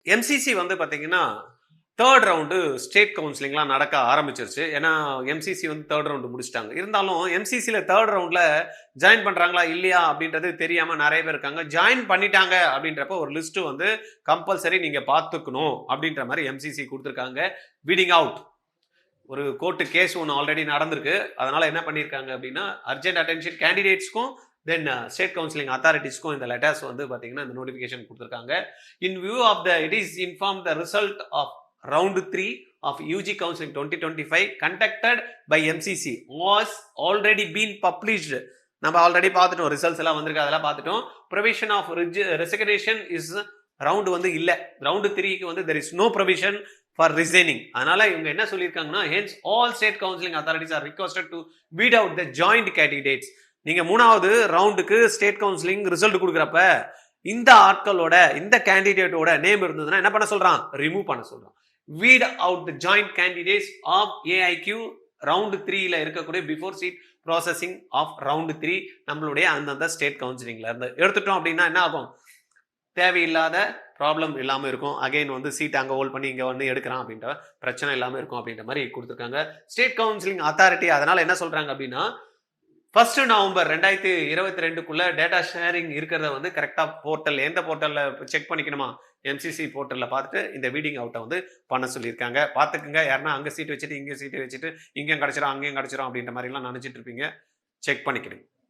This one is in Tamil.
எம்சிசி வந்து பார்த்தீங்கன்னா, 3 ரவுண்டு ஸ்டேட் கவுன்சிலிங்லாம் நடக்க ஆரம்பிச்சிருச்சு. ஏன்னா, எம்சிசி வந்து 3 ரவுண்டு முடிச்சுட்டாங்க. இருந்தாலும் எம்சிசில 3 ரவுண்ட்ல ஜாயின் பண்றாங்களா, இல்லையா அப்படின்றது தெரியாம நெறைய பேர் இருக்காங்க. ஜாயின் பண்ணிட்டாங்க அப்படின்றப்போ ஒரு லிஸ்ட் வந்து கம்பல்சரி நீங்க பார்த்துக்கணும் அப்படின்ற மாரி எம்சிசி குடுத்துருக்காங்க. Weeding out. ஒரு கோர்ட் கேஸ் ஒண்ணு ஆல்ரெடி நடந்திருக்கு. அதனால என்ன பண்ணியிருக்காங்க அப்படின்னா, அர்ஜென்ட் அட்டென்ஷன் கேண்டிடேட்ஸ்க்கும், தென் ஸ்டேட் கவுன்சிலிங் அத்தாரிட்டீஸ்க்கும் இந்த லெட்டர்ஸ் வந்து பார்த்தீங்கன்னா, இந்த நோட்டிஃபிகேஷன் குடுத்துருக்காங்க. In view of the it is inform the result of round 3 of UG counselling 2025 conducted by MCC was already been published. நம்ம ஆல்ரெடி பார்த்துட்டோம். ரிசல்ட்ஸ் எல்லாம் வந்திருக்கு. அதெல்லாம் பார்த்துட்டோம். Provision of resignation is round வந்து இல்ல. ரவுண்ட் 3க்கு வந்து there is no provision for resigning. அதனால இவங்க என்ன சொல்லியிருக்காங்கன்னா, hence all state counselling authorities are requested to weed out the joint candidates. நீங்க 3வது ரவுண்டுக்கு ஸ்டேட் கவுன்சிலிங் ரிசல்ட் கொடுக்குறப்ப இந்த ஆட்களோட இந்த கேண்டிடேட்டோட நேம் இருந்ததுன்னா என்ன பண்ண சொல்றான்? ரிமூவ் பண்ண சொல்றான். Weed out the joint candidates of AIQ round 3ல இருக்கக்கூடிய before seat processing of round 3 நம்மளுடைய அந்தந்த ஸ்டேட் கவுன்சிலிங்ல இருந்து எடுத்துட்டோம் அப்படின்னா என்ன ஆகும்? தேவையில்லாத ப்ராப்ளம் இல்லாமல் இருக்கும். அகைன் வந்து சீட் அங்கே ஹோல்ட் பண்ணி இங்கே வந்து எடுக்கிறான் அப்படின்ற பிரச்சனை இல்லாமல் இருக்கும் அப்படின்ற மாதிரி கொடுத்துருக்காங்க ஸ்டேட் கவுன்சிலிங் அத்தாரிட்டி. அதனால என்ன சொல்றாங்க அப்படின்னா, 1 நவம்பர் 2022க்குள்ள டேட்டா ஷேரிங் இருக்கிறத வந்து கரெக்டா போர்ட்டல் எந்த போர்ட்டல்ல செக் பண்ணிக்கணுமா, எம்சிசி போர்ட்டல்ல பார்த்துட்டு இந்த வீடிங் அவுட்டை வந்து பண்ண சொல்லியிருக்காங்க. பார்த்துக்குங்க. யாருன்னா அங்கே சீட் வச்சுட்டு இங்கே சீட்டு வச்சுட்டு இங்கேயும் கிடச்சிரும் அங்கேயும் கிடச்சிரும் அப்படின்ற மாதிரிலாம் நினச்சிட்டு இருப்பீங்க. செக் பண்ணிக்கணும்.